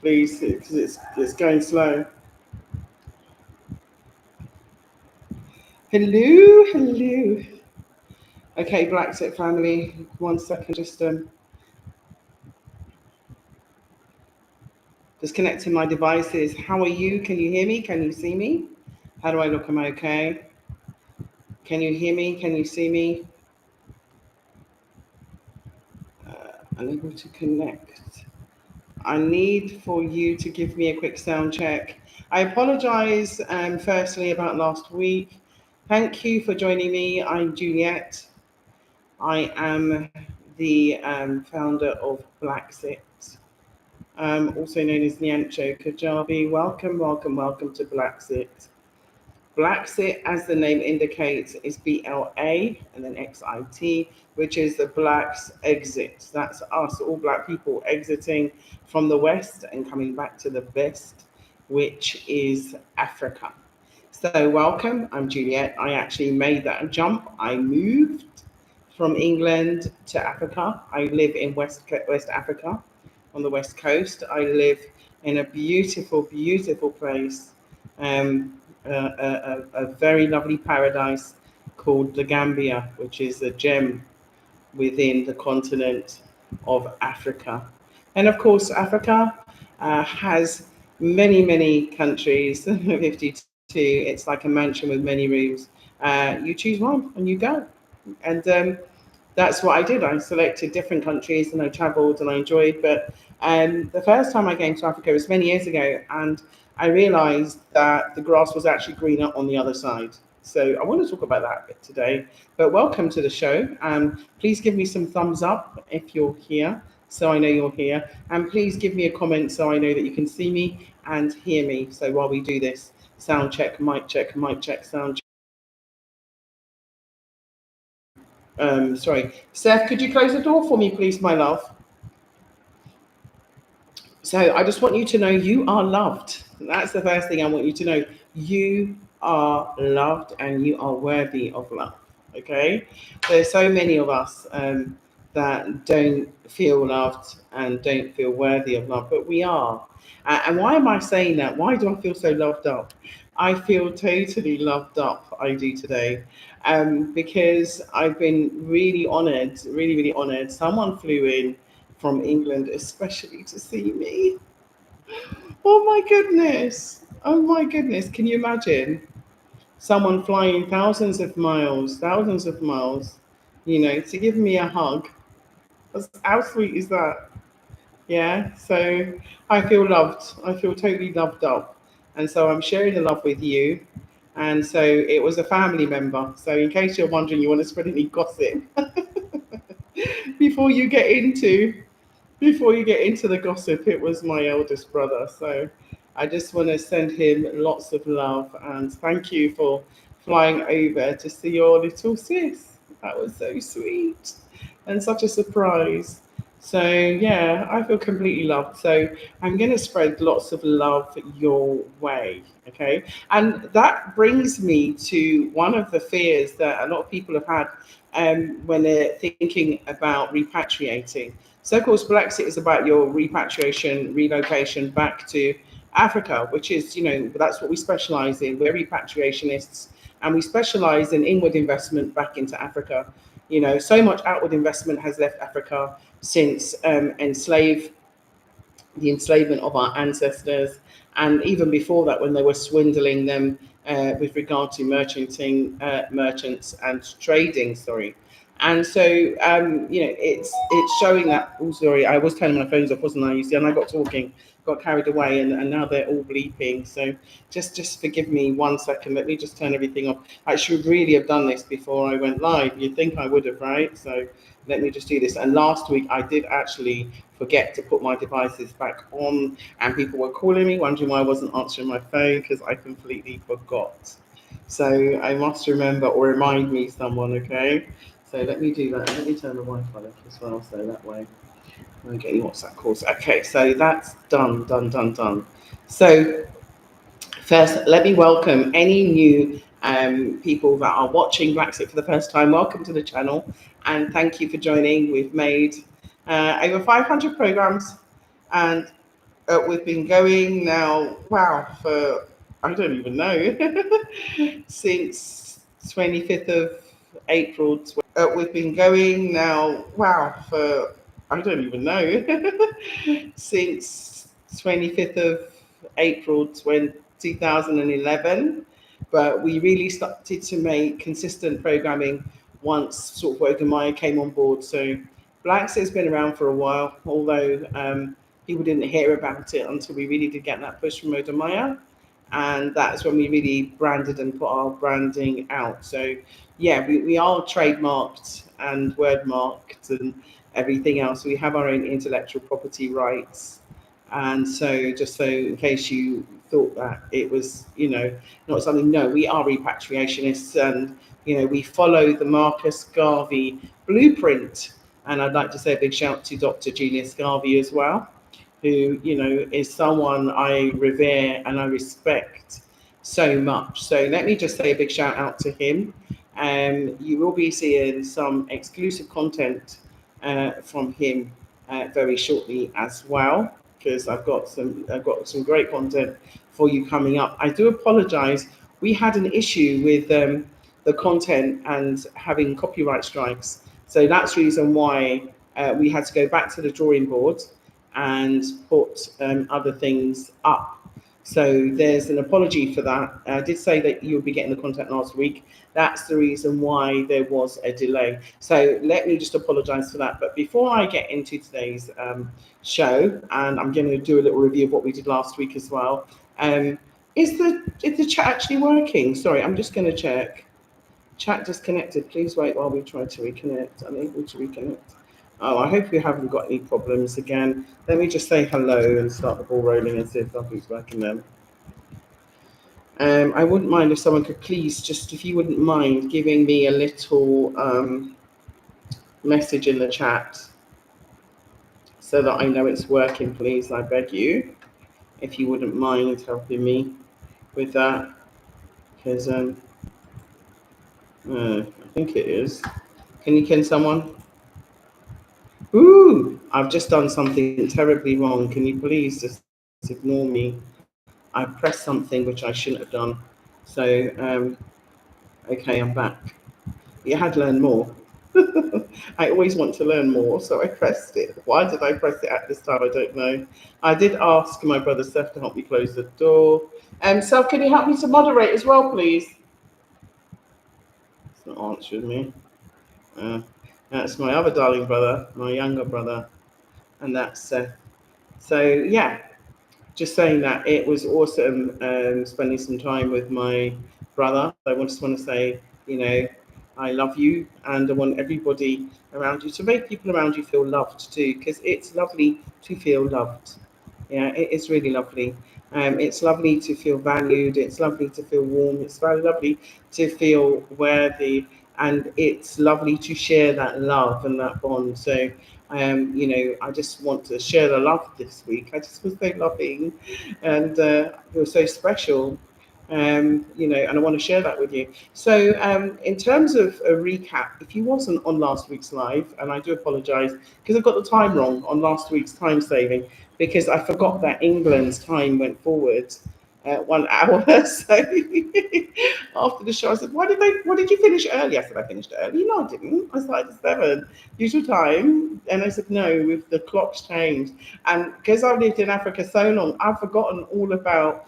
please, because it's going slow. Hello, hello. Okay, BlaXit family. 1 second, just connecting my devices. How are you? Can you hear me? Can you see me? How do I look? Am I okay? Can you hear me? Can you see me? Unable to connect. I need for you to give me a quick sound check. I apologize, firstly, about last week. Thank you for joining me. I'm Juliet. I am the founder of BlaXit, also known as Nyancho Kajabi. Welcome, welcome, welcome to BlaXit. BlaXit, as the name indicates, is BLA and then XIT, which is the Blacks exit. That's us, all Black people exiting from the West and coming back to the best, which is Africa. So, welcome. I'm Juliet. I actually made that jump. I moved from England to Africa. I live in West Africa on the West Coast. I live in a beautiful, beautiful place. A very lovely paradise called the Gambia, which is a gem within the continent of Africa. And of course, Africa has many, many countries, 52. It's like a mansion with many rooms. You choose one and you go. And that's what I did. I selected different countries and I traveled and I enjoyed. But the first time I came to Africa was many years ago, and I realized that the grass was actually greener on the other side. So I want to talk about that a bit today. But welcome to the show. Please give me some thumbs up if you're here, so I know you're here. And please give me a comment so I know that you can see me and hear me. So while we do this, sound check, mic check, sound check. Sorry. Seth, could you close the door for me, please, my love? So I just want you to know you are loved. That's the first thing I want you to know. You are loved and you are worthy of love. Okay? There's so many of us that don't feel loved and don't feel worthy of love, but we are. And why am I saying that? Why do I feel so loved up? I feel totally loved up. I do today. Because I've been really honored, really, really honored. Someone flew in from England, especially to see me. Oh my goodness. Oh my goodness. Can you imagine someone flying thousands of miles, to give me a hug? How sweet is that? Yeah. So I feel loved. I feel totally loved up. And so I'm sharing the love with you. And so it was a family member. So in case you're wondering, you want to spread any gossip before you get into before you get into the gossip, it was my eldest brother. So I just want to send him lots of love and thank you for flying over to see your little sis. That was so sweet and such a surprise. So yeah, I feel completely loved. So I'm going to spread lots of love your way. Okay. And that brings me to one of the fears that a lot of people have had when they're thinking about repatriating. So, of course, BlaXit is about your repatriation, relocation back to Africa, which is, that's what we specialize in. We're repatriationists and we specialize in inward investment back into Africa. So much outward investment has left Africa since the enslavement of our ancestors, and even before that, when they were swindling them with regard to merchants and trading. Sorry, and so it's showing that. Oh, sorry, I was turning my phones off, wasn't I? You see, and I got talking, got carried away, and now they're all bleeping. So just forgive me 1 second. Let me just turn everything off. I should really have done this before I went live. You'd think I would have, right? So let me just do this. And last week I did actually forget to put my devices back on, and people were calling me, wondering why I wasn't answering my phone because I completely forgot. So I must remember or remind me someone, okay? So let me do that. Let me turn the Wi-Fi off as well, so that way I don't get any WhatsApp calls. Okay, so that's done, done, done, done. So first, let me welcome any new people that are watching BlaXit for the first time. Welcome to the channel, and thank you for joining. We've made over 500 programs, and We've been going now, wow, for I don't even know, since 25th of April. We've been going now, wow, for I don't even know, since 25th of April 2011. But we really started to make consistent programming once sort of Wogan Meyer came on board. So BlaXit's been around for a while, although people didn't hear about it until we really did get that push from Wogan Meyer. And that's when we really branded and put our branding out. So yeah, we are trademarked and word marked and everything else. We have our own intellectual property rights. And so, just so in case you thought that it was, not something, no, we are repatriationists and, we follow the Marcus Garvey blueprint. And I'd like to say a big shout to Dr. Julius Garvey as well, who, is someone I revere and I respect so much. So let me just say a big shout out to him. You will be seeing some exclusive content from him very shortly as well, because I've got some great content for you coming up. I do apologize. We had an issue with the content and having copyright strikes, so that's the reason why we had to go back to the drawing board and put other things up. So there's an apology for that. I did say that you'll be getting the content last week. That's the reason why there was a delay. So let me just apologize for that. But before I get into today's show, and I'm going to do a little review of what we did last week as well. Is the chat actually working? Sorry, I'm just going to check. Chat disconnected. Please wait while we try to reconnect. Unable to reconnect. Oh, I hope you haven't got any problems again. Let me just say hello and start the ball rolling and see if something's working then. I wouldn't mind if someone could please, just if you wouldn't mind, giving me a little message in the chat so that I know it's working, please. I beg you, if you wouldn't mind helping me with that, because I think it is. Can someone? Ooh, I've just done something terribly wrong. Can you please just ignore me? I pressed something which I shouldn't have done. So, okay, I'm back. You had learn more. I always want to learn more, so I pressed it. Why did I press it at this time? I don't know. I did ask my brother Seth to help me close the door. Seth, can you help me to moderate as well, please? It's not answering me. Uh, that's my other darling brother, my younger brother, and that's Seth. So yeah, just saying that it was awesome spending some time with my brother. I just want to say, I love you, and I want everybody around you to make people around you feel loved too, because it's lovely to feel loved. Yeah, it is really lovely. It's lovely to feel valued. It's lovely to feel warm. It's very lovely to feel worthy, and it's lovely to share that love and that bond. So, I just want to share the love this week. I just was so loving, and it was so special. And I want to share that with you. So, in terms of a recap, if you wasn't on last week's live, and I do apologise because I got the time wrong on last week's time saving, because I forgot that England's time went forward 1 hour. So after the show, I said, Why did you finish early?" I said, "I finished early." "No, I didn't. I started at 7, usual time." And I said, "No, with the clocks changed." And because I've lived in Africa so long, I've forgotten all about,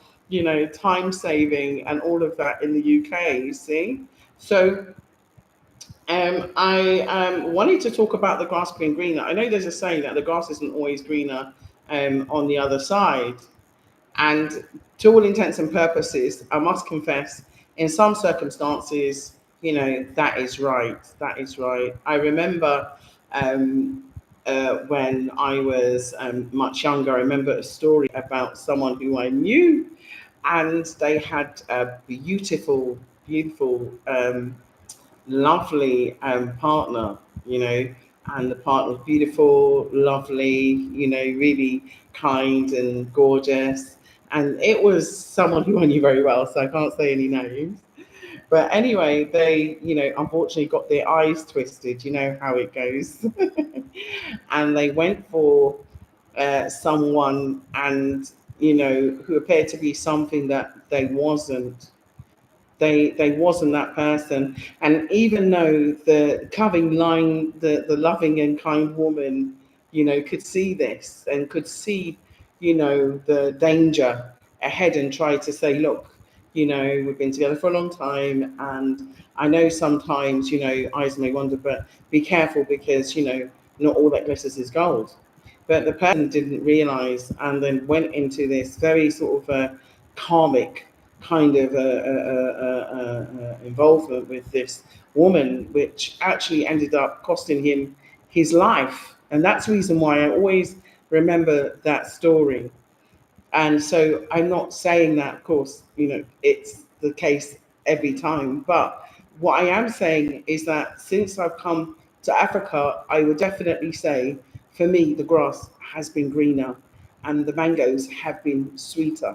time saving and all of that in the UK, you see. So I wanted to talk about the grass being greener. I know there's a saying that the grass isn't always greener on the other side. And to all intents and purposes, I must confess, in some circumstances, that is right. That is right. I remember when I was much younger, I remember a story about someone who I knew, and they had a beautiful, beautiful lovely partner, and the partner was beautiful, lovely, really kind and gorgeous. And it was someone who I knew very well, so I can't say any names. But anyway, they, unfortunately got their eyes twisted. You know how it goes. And they went for someone, and you know, who appeared to be something that they wasn't. They wasn't that person. And even though the covering line, the loving and kind woman, you know, could see this and could see, you know, the danger ahead, and try to say, look, you know, we've been together for a long time, and I know sometimes, you know, eyes may wander, but be careful, because, you know, not all that glitters is gold. But the person didn't realize, and then went into this very sort of karmic kind of involvement with this woman, which actually ended up costing him his life. And that's the reason why I always remember that story. And so I'm not saying that, of course, you know, it's the case every time. But what I am saying is that since I've come to Africa, I would definitely say, for me, the grass has been greener, and the mangoes have been sweeter,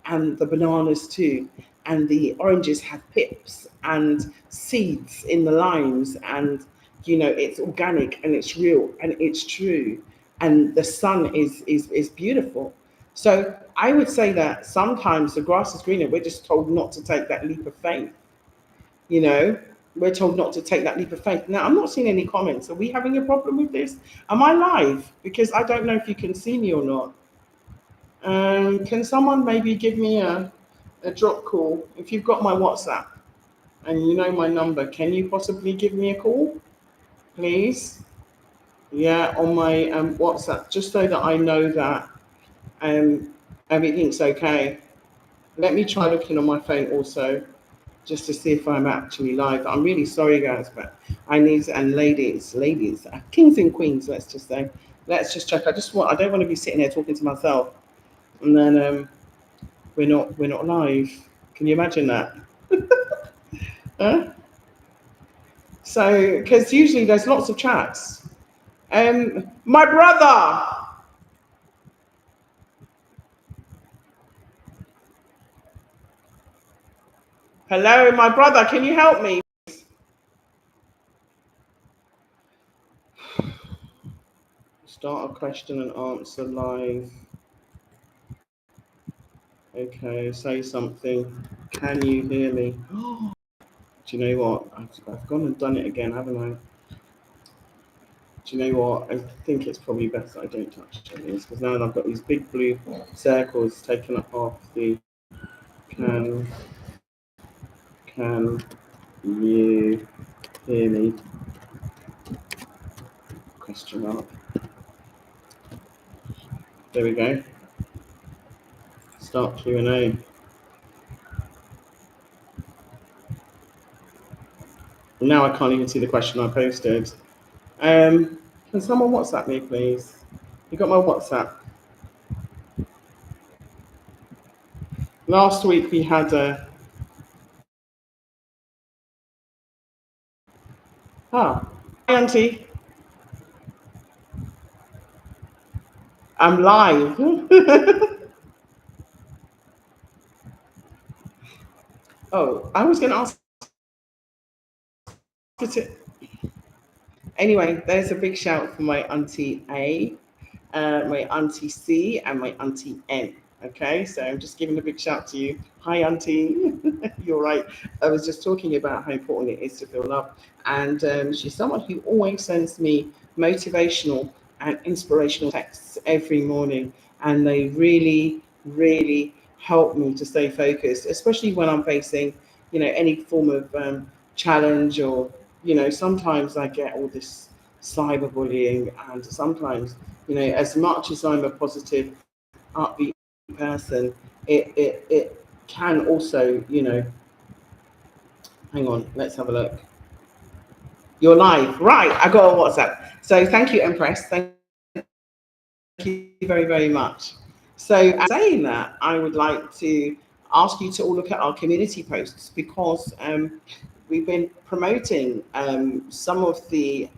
and the bananas too. And the oranges have pips and seeds in the limes. And, you know, it's organic and it's real and it's true. And the sun is beautiful. So I would say that sometimes the grass is greener. We're just told not to take that leap of faith. You know, we're told not to take that leap of faith. Now, I'm not seeing any comments. Are we having a problem with this? Am I live? Because I don't know if you can see me or not. Can someone maybe give me a drop call? If you've got my WhatsApp and you know my number, can you possibly give me a call, please? Yeah, on my WhatsApp, just so that I know that um, everything's okay. Let me try looking on my phone also, just to see if I'm actually live. I'm really sorry, guys, but I need, and ladies, kings and queens, let's just say, let's just check. I don't want to be sitting here talking to myself, and then we're not live. Can you imagine that? Huh? So, because usually there's lots of chats. My brother, hello, my brother, can you help me? Start a question and answer live. Okay, say something. Can you hear me? Do you know what? I've gone and done it again, haven't I? Do you know what? I think it's probably best that I don't touch this, because now I've got these big blue circles taking up half the can. Can you hear me? Question mark. There we go. Start Q&A. Now I can't even see the question I posted. Can someone WhatsApp me, please? You got my WhatsApp? Last week we had a. Ah, hi, Auntie. I'm live. Oh, I was going to ask you to. Anyway, there's a big shout for my Auntie A, my Auntie C, and my Auntie N. Okay, so I'm just giving a big shout to you. Hi, Auntie. You're right. I was just talking about how important it is to feel love. And she's someone who always sends me motivational and inspirational texts every morning. And they really, really help me to stay focused, especially when I'm facing, you know, any form of challenge, or, you know, sometimes I get all this cyberbullying, and sometimes, you know, as much as I'm a positive, upbeat person, it can also, you know, hang on, let's have a look. You're live, right? I got a WhatsApp. So thank you, Empress. Thank you very, very much. So, saying that, I would like to ask you to all look at our community posts, because we've been promoting some of the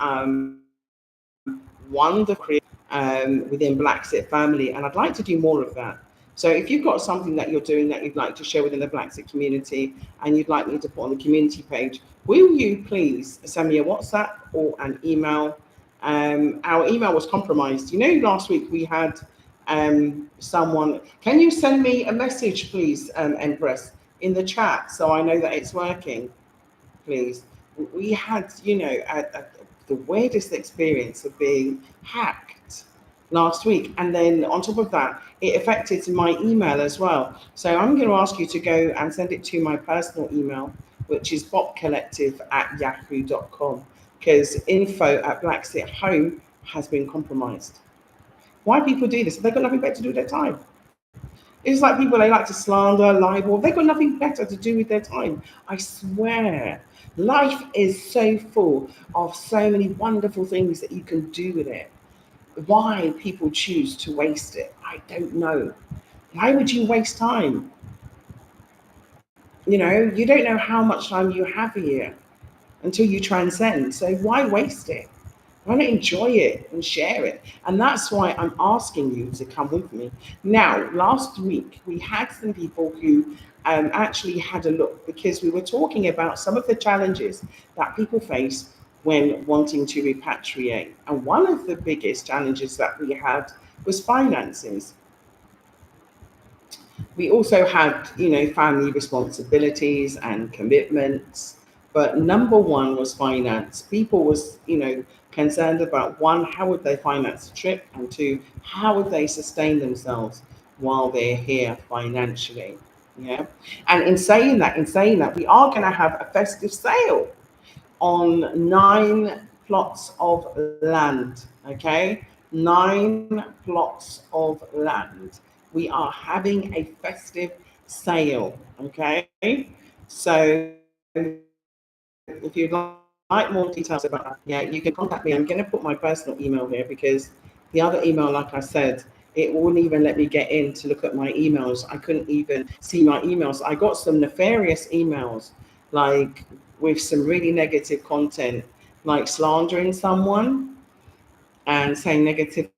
wonderful within BlaXit family, and I'd like to do more of that. So if you've got something that you're doing that you'd like to share within the BlaXit community, and you'd like me to put on the community page, will you please send me a WhatsApp or an email, Our email was compromised. You know, last week we had someone. Can you send me a message, please, Empress, in the chat so I know that it's working, please? We had, the weirdest experience of being hacked last week. And then on top of that, it affected my email as well. So I'm going to ask you to go and send it to my personal email, which is botcollective@yahoo.com, because info@BlaXit Home has been compromised. Why people do this? They've got nothing better to do with their time. It's like people, they like to slander, libel. They've got nothing better to do with their time. I swear. Life is so full of so many wonderful things that you can do with it. Why people choose to waste it, I don't know. Why would you waste time? You don't know how much time you have here until you transcend. So why waste it? Why not enjoy it and share it? And that's why I'm asking you to come with me. Now, last week, we had some people who actually had a look, because we were talking about some of the challenges that people face when wanting to repatriate. And one of the biggest challenges that we had was finances. We also had, family responsibilities and commitments, but number one was finance. People was, concerned about, one, how would they finance the trip, and two, how would they sustain themselves while they're here financially. Yeah. And in saying that, we are going to have a festive sale on 9 plots of land. Okay, 9 plots of land. We are having a festive sale. Okay, so if you'd like more details about that, yeah, you can contact me. I'm going to put my personal email here, because the other email, like I said, it wouldn't even let me get in to look at my emails. I couldn't even see my emails. I got some nefarious emails, like with some really negative content, like slandering someone and saying negative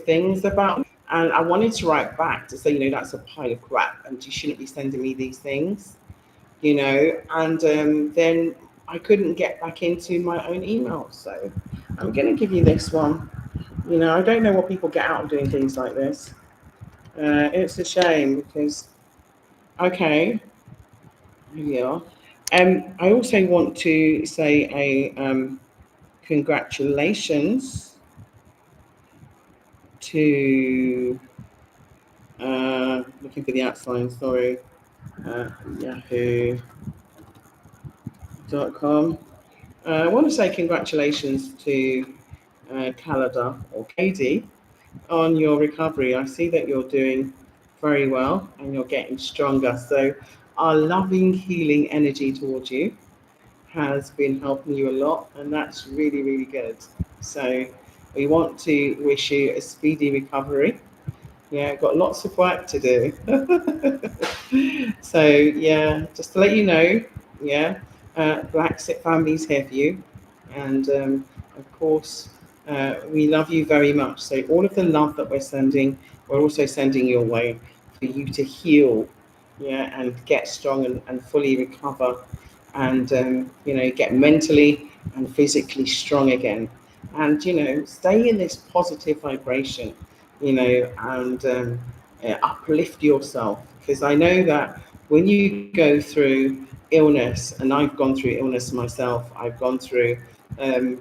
things about me. And I wanted to write back to say, that's a pile of crap, and you shouldn't be sending me these things. And then I couldn't get back into my own email. So I'm going to give you this one. I don't know what people get out of doing things like this. It's a shame because, okay, here we are. I also want to say congratulations to, looking for the at sign, sorry, yahoo.com. I want to say congratulations to Calada or Katie on your recovery. I see that you're doing very well and you're getting stronger. So our loving, healing energy towards you has been helping you a lot, and that's really, really good. So we want to wish you a speedy recovery. Yeah, got lots of work to do. So yeah, just to let you know, yeah, BlaXit Family's here for you, and of course, we love you very much. So all of the love that we're sending, we're also sending your way for you to heal, yeah, and get strong and fully recover, and get mentally and physically strong again, and stay in this positive vibration, and uplift yourself, because I know that when you go through illness, and I've gone through illness myself, I've gone through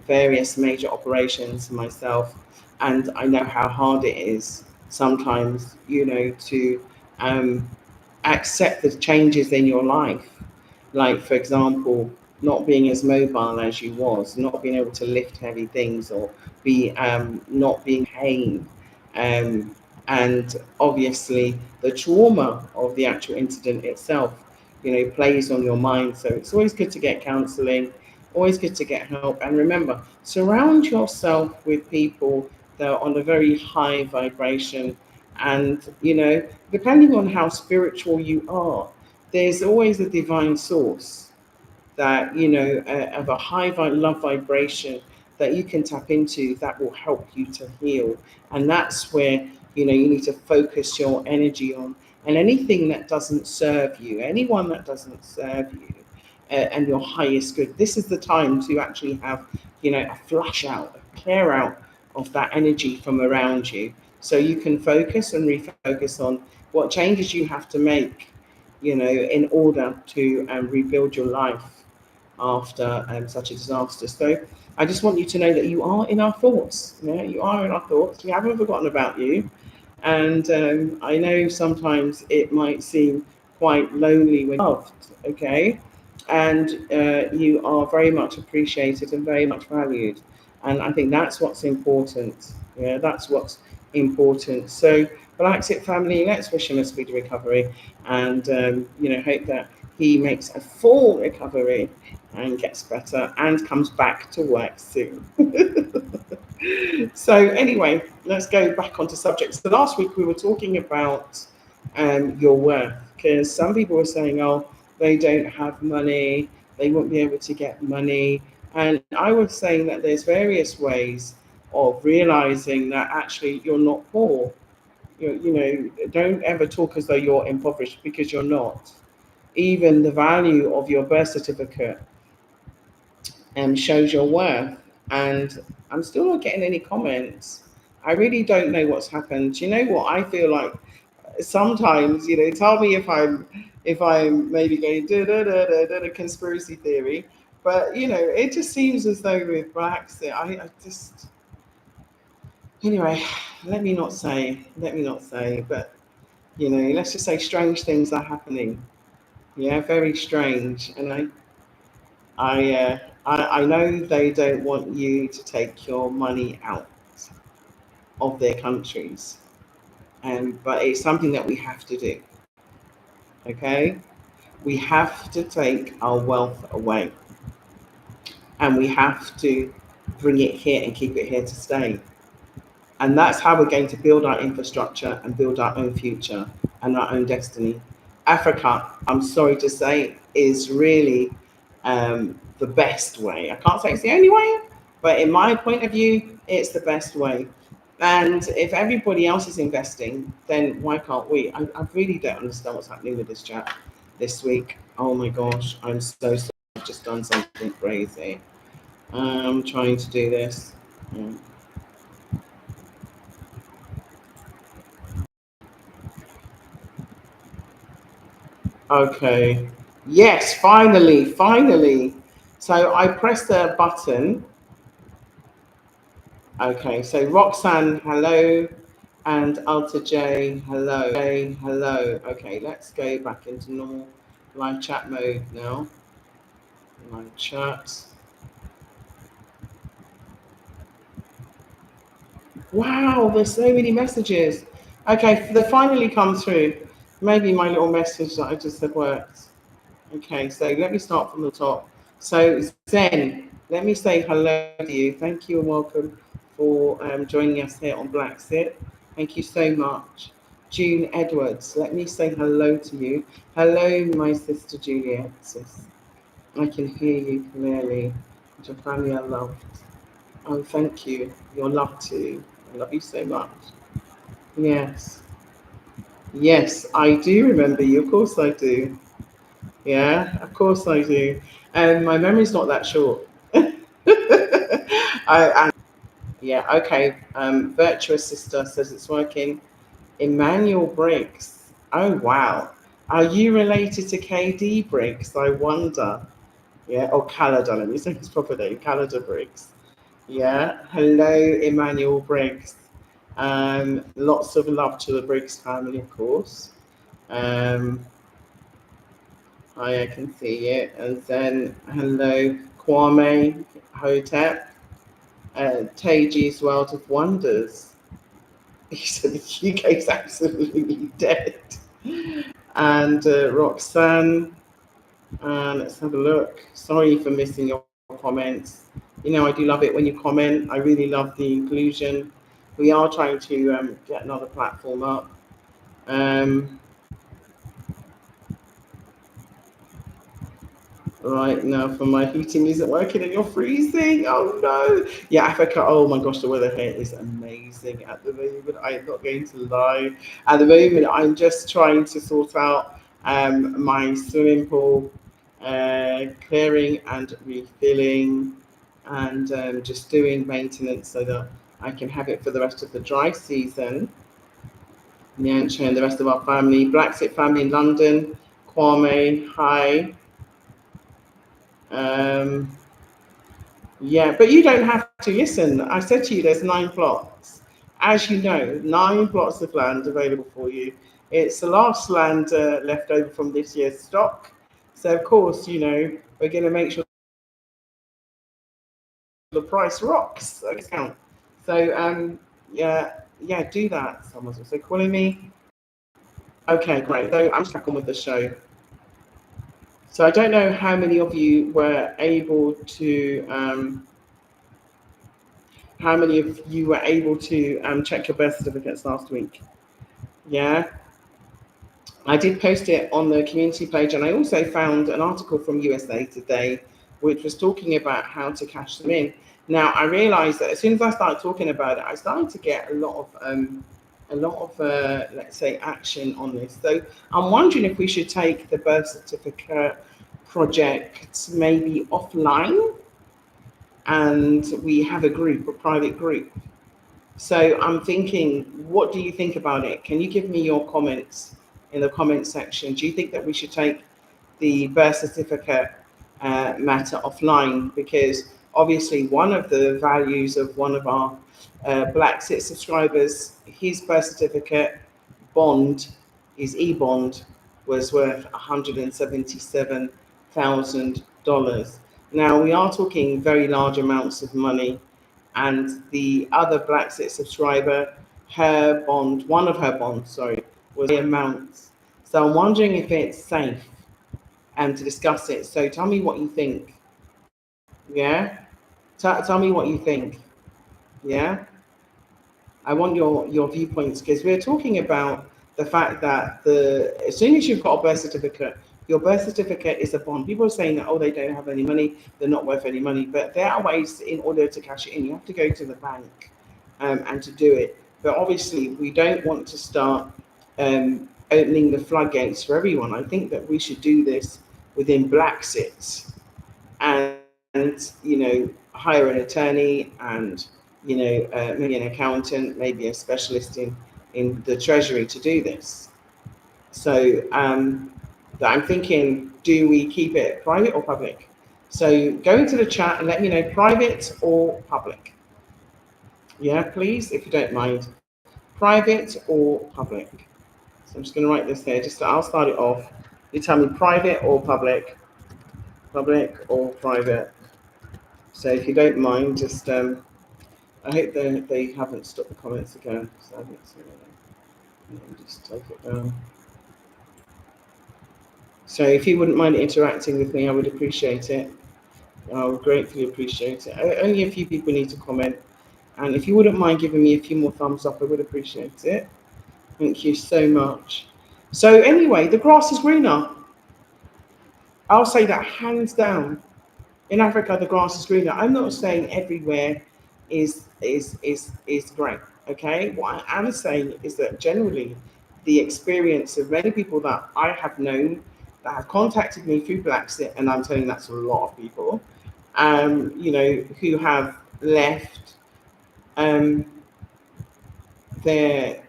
various major operations myself, and I know how hard it is sometimes, to um, accept the changes in your life. Like, for example, not being as mobile as you was, not being able to lift heavy things, or be not being pain, um, and obviously the trauma of the actual incident itself, plays on your mind. So it's always good to get counselling, always good to get help, and remember, surround yourself with people that are on a very high vibration, and depending on how spiritual you are, there's always a divine source that of a high love vibration that you can tap into, that will help you to heal. And that's where you need to focus your energy on. And anything that doesn't serve you, anyone that doesn't serve you, and your highest good, this is the time to actually have a flush out, clear out of that energy from around you, so you can focus and refocus on what changes you have to make, in order to rebuild your life after such a disaster. So I just want you to know that you are in our thoughts. Yeah, you are in our thoughts. We haven't forgotten about you. And I know sometimes it might seem quite lonely when loved, okay? And you are very much appreciated and very much valued. And I think that's what's important. Yeah, that's what's important. So, BlaXit family, let's wish him a speedy recovery, and hope that he makes a full recovery and gets better and comes back to work soon. So anyway, let's go back onto subject. So last week we were talking about your worth, because some people were saying, oh, they don't have money, they won't be able to get money. And I was saying that there's various ways of realizing that actually you're not poor. Don't ever talk as though you're impoverished, because you're not. Even the value of your birth certificate shows your worth. And I'm still not getting any comments. I really don't know what's happened. Do you know what I feel like? Sometimes, tell me if I'm maybe going conspiracy theory, but it just seems as though with Brexit, I just anyway. Let me not say, but let's just say strange things are happening. Yeah, very strange, and I know they don't want you to take your money out of their countries, but it's something that we have to do. Okay, we have to take our wealth away, and we have to bring it here and keep it here to stay. And that's how we're going to build our infrastructure and build our own future and our own destiny. Africa, I'm sorry to say, is really the best way. I can't say it's the only way, but in my point of view, it's the best way. And if everybody else is investing, then why can't we? I really don't understand what's happening with this chat this week. Oh my gosh, I'm so sorry. I've just done something crazy. I'm trying to do this. Mm. Okay. Yes, finally, finally. So I pressed the button. Okay, so Roxanne, hello, and Alta J, hello. J, hello. Okay, let's go back into normal live chat mode now. Live chat. Wow, there's so many messages. Okay, they finally come through. Maybe my little message that I just said worked. Okay, so let me start from the top. So Zen, let me say hello to you. Thank you and welcome for joining us here on BlaXit. Thank you so much. June Edwards, let me say hello to you. Hello, my sister Juliet. Sis. I can hear you clearly. Your family are loved. Oh, thank you. You're loved too. I love you so much. Yes. Yes, I do remember you. Of course I do. Yeah, of course I do. And my memory's not that short. And yeah, okay. Virtuous Sister says it's working. Emmanuel Briggs. Oh wow. Are you related to KD Briggs? I wonder. Yeah, or Calada. Let me say his proper name, Calada Briggs. Yeah. Hello, Emmanuel Briggs. Lots of love to the Briggs family, of course. Um, I can see it. And then hello, Kwame Hotep, Taji's World of Wonders. He said the UK is absolutely dead. And Roxanne, let's have a look. Sorry for missing your comments. I do love it when you comment. I really love the inclusion. We are trying to get another platform up. Um, Right now, for my heating isn't working and you're freezing. Oh no. Yeah, Africa. Oh my gosh, the weather here is amazing at the moment. I'm not going to lie. At the moment, I'm just trying to sort out my swimming pool, clearing and refilling. and just doing maintenance so that I can have it for the rest of the dry season. Nyancha and the rest of our family. BlaXit family in London. Kwame, hi. Um, yeah, but you don't have to. Listen, I said to you there's 9 plots. As you know, 9 plots of land available for you. It's the last land left over from this year's stock. So, of course, we're going to make sure the price rocks a discount. So, yeah, yeah, do that. Someone's also calling me. Okay, great. So I'm just back on with the show. So I don't know how many of you were able to, how many of you were able to check your birth certificates last week. Yeah, I did post it on the community page, and I also found an article from USA Today, which was talking about how to cash them in. Now I realized that as soon as I started talking about it, I started to get a lot of let's say action on this. So I'm wondering if we should take the birth certificate project maybe offline, and we have a group, a private group. So I'm thinking, what do you think about it? Can you give me your comments in the comment section? Do you think that we should take the birth certificate matter offline? Because obviously, one of the values of one of our BlaXit subscribers, his birth certificate bond, his e-bond, was worth $177,000. Now we are talking very large amounts of money, and the other BlaXit subscriber, her bond, one of her bonds, sorry, was the amount. So I'm wondering if it's safe and to discuss it. So tell me what you think. Yeah? Tell me what you think. Yeah? I want your viewpoints, because we're talking about the fact that as soon as you've got a birth certificate, your birth certificate is a bond. People are saying that, oh, they don't have any money, they're not worth any money, but there are ways in order to cash it in. You have to go to the bank and to do it. But obviously, we don't want to start opening the floodgates for everyone. I think that we should do this within BlaXit, and hire an attorney, and maybe an accountant, maybe a specialist in the treasury to do this. So I'm thinking, do we keep it private or public? So go into the chat and let me know, private or public. Yeah, please, if you don't mind, private or public. So I'm just going to write this there. I'll start it off. You tell me private or public or private. So if you don't mind, just I hope they haven't stopped the comments again. So I think so. Let me just take it down. So if you wouldn't mind interacting with me, I would appreciate it. I would gratefully appreciate it. Only a few people need to comment. And if you wouldn't mind giving me a few more thumbs up, I would appreciate it. Thank you so much. So anyway, the grass is greener. I'll say that hands down. In Africa, the grass is greener. I'm not saying everywhere is great. Okay, what I am saying is that generally, the experience of many people that I have known that have contacted me through BlaXit, and I'm telling that's a lot of people, who have left um, their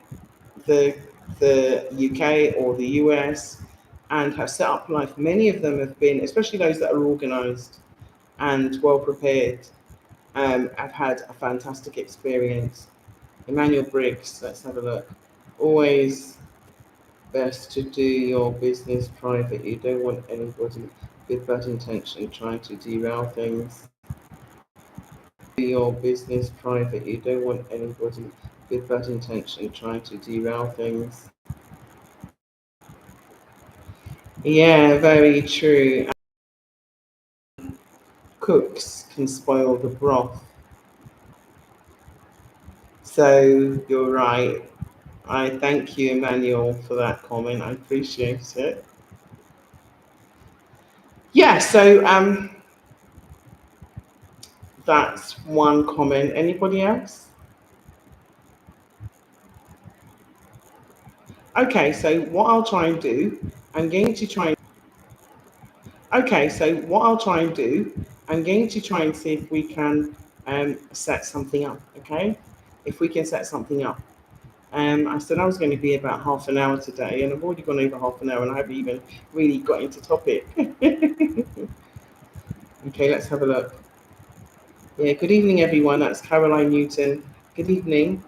the UK or the US and have set up life. Many of them have been, especially those that are organised and well prepared. I've had a fantastic experience. Emmanuel Briggs, let's have a look. Always best to do your business private. You don't want anybody with bad intention trying to derail things. Do your business private. You don't want anybody with bad intention trying to derail things. Yeah, very true. Cooks can spoil the broth. So you're right. I thank you, Emmanuel, for that comment. I appreciate it. Yeah, so that's one comment. Anybody else? Okay, so what I'll try and do, I'm going to try. Okay, so what I'll try and do, I'm going to try and see if we can set something up. Okay, if we can set something up. I said I was going to be about half an hour today, and I've already gone over half an hour, and I haven't even really got into topic. Okay, let's have a look. Yeah, good evening, everyone. That's Caroline Newton. Good evening.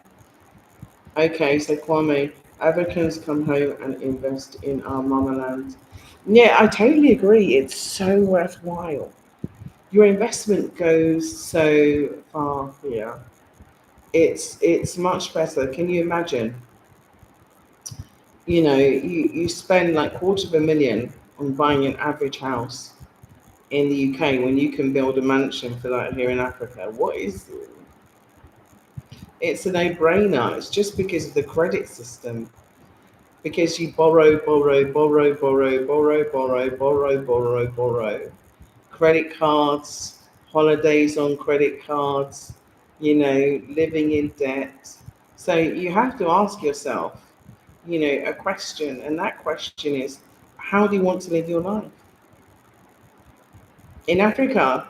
Okay, so Kwame, Africans come home and invest in our mamaland. Yeah, I totally agree. It's so worthwhile. Your investment goes so far here. It's much better. Can you imagine? You spend like quarter of a million on buying an average house in the UK when you can build a mansion for that here in Africa. It's a no-brainer. It's just because of the credit system. Because you borrow, borrow, borrow, borrow, borrow, borrow, borrow, borrow, borrow. Credit cards, holidays on credit cards, living in debt. So you have to ask yourself, a question, and that question is, how do you want to live your life? In Africa,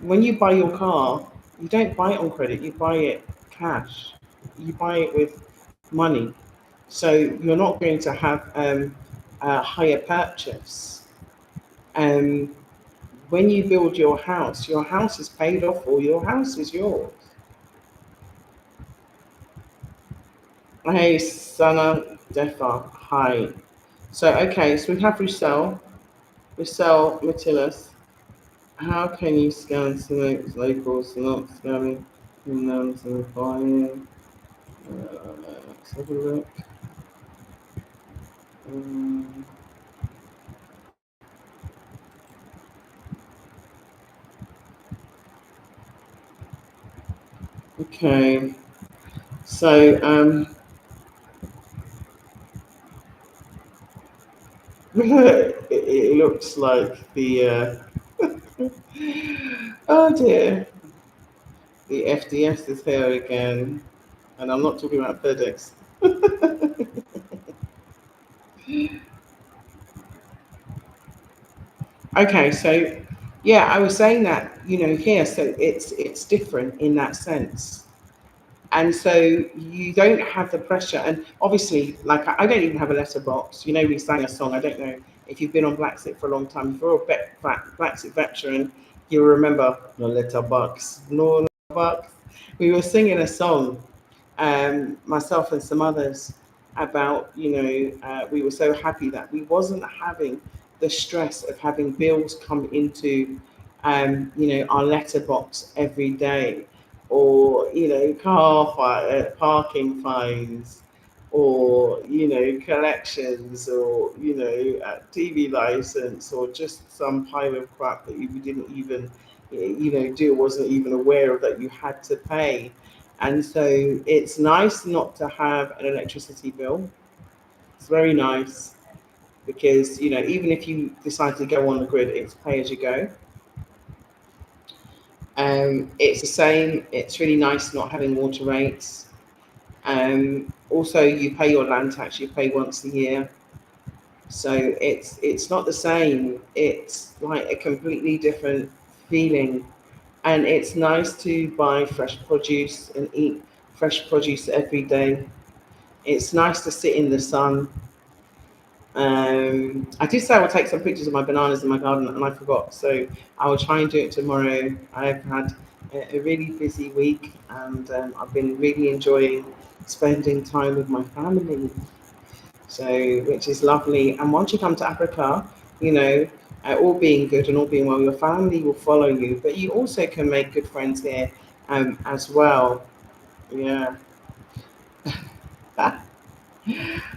when you buy your car, you don't buy it on credit, you buy it cash. You buy it with money. So you're not going to have a higher purchase. Um, when you build your house is paid off or your house is yours. Hey, Sana Defa, hi. So, okay, so we have Roussel Matillas. How can you scan select labels not scanning numbers and buying? Let's have a look. Um, okay, so it looks like oh dear, the FDS is here again, and I'm not talking about FedEx. Okay, so yeah, I was saying that here, so it's different in that sense. And so you don't have the pressure. And obviously, like I don't even have a letterbox. We sang a song. I don't know if you've been on BlaXit for a long time. If you're a BlaXit veteran, you'll remember no letterbox, no letterbox. We were singing a song, myself and some others, about we were so happy that we wasn't having the stress of having bills come into our letterbox every day, or parking fines, or collections, or TV license, or just some pile of crap that you didn't even do, wasn't even aware of that you had to pay. And so it's nice not to have an electricity bill. It's very nice because even if you decide to go on the grid, it's pay as you go. It's the same. It's really nice not having water rates. Also, you pay your land tax. You pay once a year, so it's not the same. It's like a completely different feeling, and it's nice to buy fresh produce and eat fresh produce every day. It's nice to sit in the sun. I did say I would take some pictures of my bananas in my garden, and I forgot. So I will try and do it tomorrow. I've had a really busy week, and I've been really enjoying spending time with my family. So, which is lovely. And once you come to Africa, you know, all being good and all being well, your family will follow you. But you also can make good friends here as well. Yeah.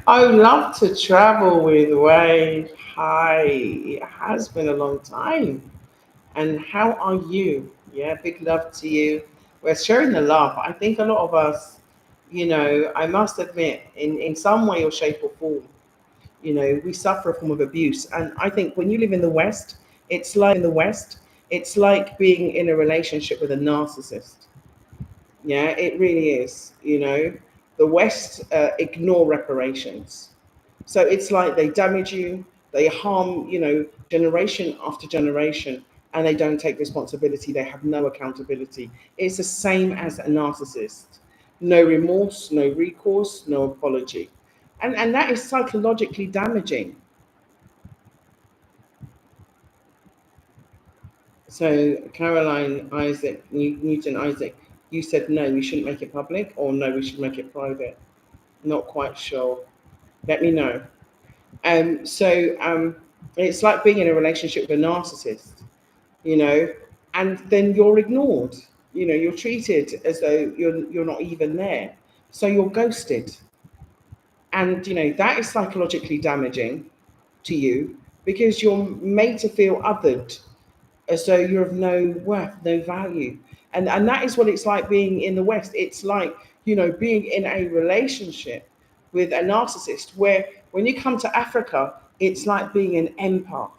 I would love to travel with Wade. Hi, it has been a long time. And how are you? Yeah, big love to you. We're sharing the love. I think a lot of us, I must admit, in some way or shape or form, we suffer a form of abuse. And I think when you live in the West, it's like being in a relationship with a narcissist. Yeah, it really is. The West ignore reparations. So it's like they damage you, they harm, generation after generation. and they don't take responsibility. They have no accountability. It's the same as a narcissist. No remorse, no recourse, no apology. And that is psychologically damaging. So, Caroline Isaac, Newton Isaac, you said no, we shouldn't make it public, or no, we should make it private. Not quite sure. Let me know. So, it's like being in a relationship with a narcissist, you know, and then you're ignored. You're treated as though you're not even there. So you're ghosted, and that is psychologically damaging to you because you're made to feel othered, as though you're of no worth, no value. And that is what it's like being in the West. It's like, being in a relationship with a narcissist, where when you come to Africa, it's like being an empath.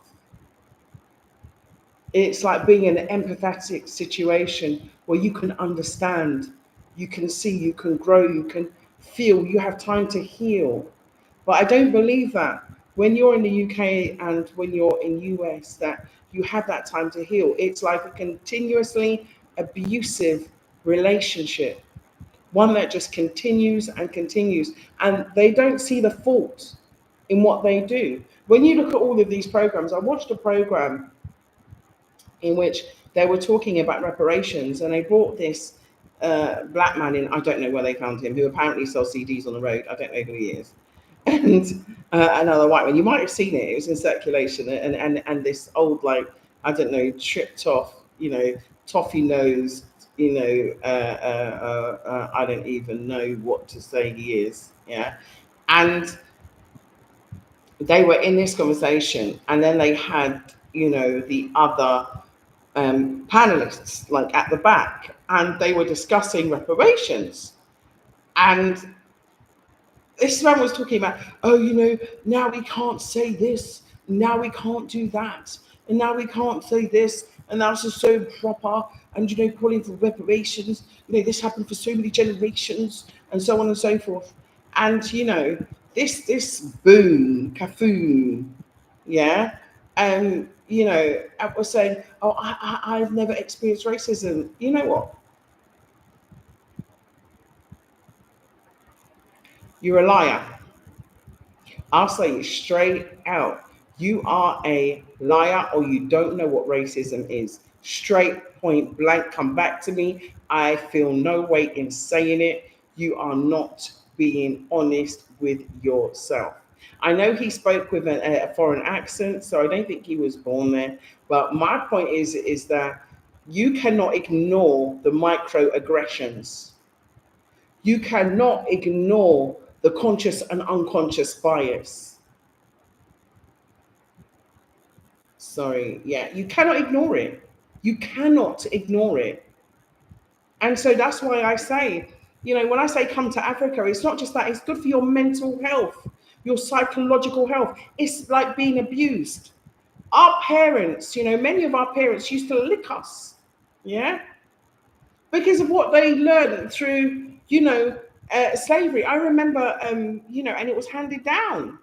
It's like being in an empathetic situation where you can understand, you can see, you can grow, you can feel, you have time to heal. But I don't believe that when you're in the UK and when you're in US that you have that time to heal. It's like a continuously abusive relationship, one that just continues and continues, and they don't see the fault in what they do. When you look at all of these programs, I watched a program in which they were talking about reparations, and they brought this black man in. I don't know where they found him, who apparently sells CDs on the road. I don't know who he is. And another white man. You might have seen it. It was in circulation, and this old, like, I don't know, tripped off, toffee nosed, I don't even know what to say he is. Yeah, and they were in this conversation, and then they had, the other panelists like at the back, and they were discussing reparations. And this man was talking about, oh, now we can't say this, now we can't do that, and now we can't say this, and that's just so improper. And calling for reparations, this happened for so many generations, and so on and so forth. And this boon caffoon, yeah, I was saying, oh, I've never experienced racism. You know what? You're a liar. I'll say it straight out. You are a liar, or you don't know what racism is. Straight, point blank, come back to me. I feel no weight in saying it. You are not being honest with yourself. I know he spoke with a foreign accent, so I don't think he was born there. But my point is that you cannot ignore the microaggressions. You cannot ignore the conscious and unconscious bias. Sorry, yeah, you cannot ignore it. You cannot ignore it. And so that's why I say, when I say come to Africa, it's not just that, it's good for your mental health, your psychological health. It's like being abused. Our parents, many of our parents used to lick us, yeah, because of what they learned through, slavery. I remember, and it was handed down.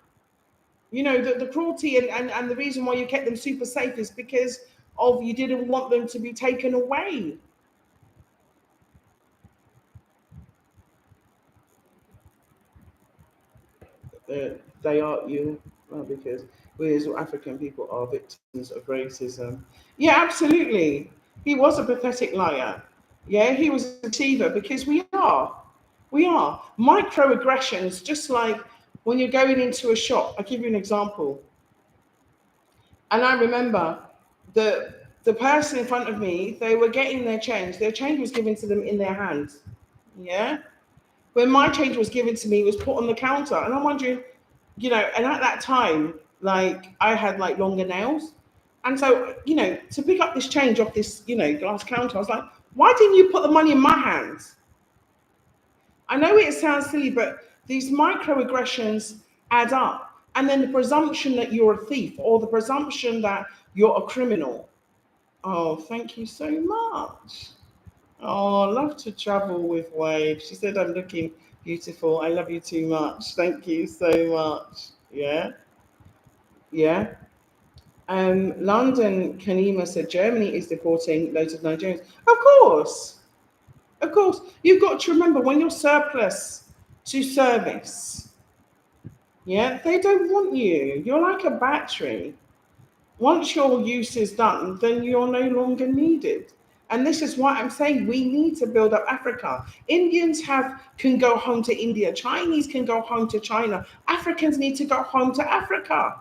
The cruelty and the reason why you kept them super safe is because of you didn't want them to be taken away. They are you because we as African people are victims of racism. Yeah, absolutely. He was a pathetic liar. Yeah, he was a deceiver because we are. We are. Microaggressions, just like when you're going into a shop. I'll give you an example. And I remember the person in front of me, they were getting their change. Their change was given to them in their hands. Yeah. When my change was given to me, it was put on the counter. And I'm wondering, and at that time, like I had like longer nails. And so, to pick up this change off this, glass counter, I was like, why didn't you put the money in my hands? I know it sounds silly, but these microaggressions add up. And then the presumption that you're a thief, or the presumption that you're a criminal. Oh, thank you so much. Oh, I love to travel with Wave. She said I'm looking beautiful. I love you too much. Thank you so much. Yeah, yeah. London Kanima said Germany is deporting loads of Nigerians. Of course, of course. You've got to remember when you're surplus to service, yeah, they don't want you. You're like a battery. Once your use is done, then you're no longer needed. And this is why I'm saying we need to build up Africa. Indians can go home to India. Chinese can go home to China. Africans need to go home to Africa.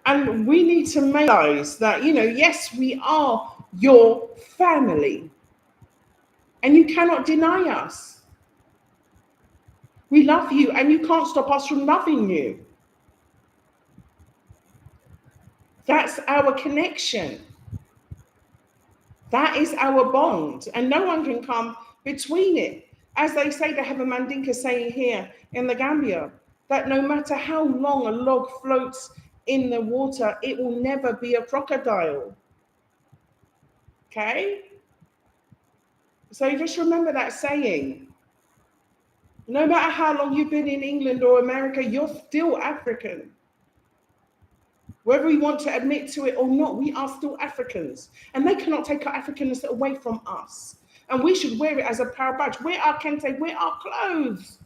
And we need to realize that, yes, we are your family. And you cannot deny us. We love you, and you can't stop us from loving you. That's our connection. That is our bond, and no one can come between it. As they say, they have a Mandinka saying here in the Gambia that no matter how long a log floats in the water, it will never be a crocodile. Okay? So just remember that saying. No matter how long you've been in England or America, you're still African. Whether we want to admit to it or not, we are still Africans. And they cannot take our Africanness away from us. And we should wear it as a proud badge. Wear our kente, wear our clothes.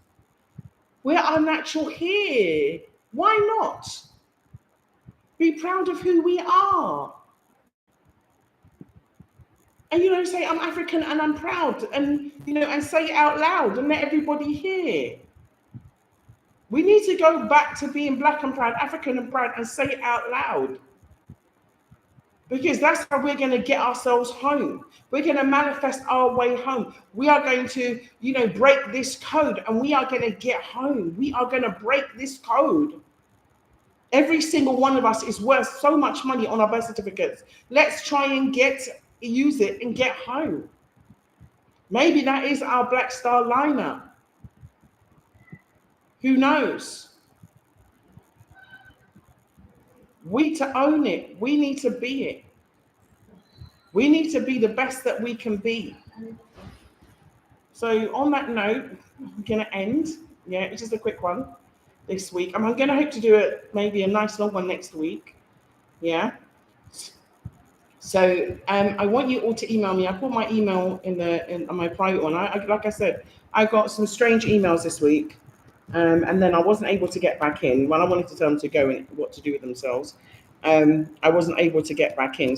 Wear our natural hair. Why not? Be proud of who we are. And, say, I'm African and I'm proud. And, and say it out loud and let everybody hear. We need to go back to being black and proud, African and proud, and say it out loud. Because that's how we're going to get ourselves home. We're going to manifest our way home. We are going to, break this code, and we are going to get home. We are going to break this code. Every single one of us is worth so much money on our birth certificates. Let's try and use it and get home. Maybe that is our Black Star lineup. Who knows? We need to own it. We need to be it. We need to be the best that we can be. So on that note, I'm going to end. Yeah, it's just a quick one this week. I'm going to hope to do it maybe a nice long one next week. Yeah. So I want you all to email me. I put my email in my private one. Like I said, I got some strange emails this week. And then I wasn't able to get back in when I wanted to tell them to go and what to do with themselves. I wasn't able to get back in.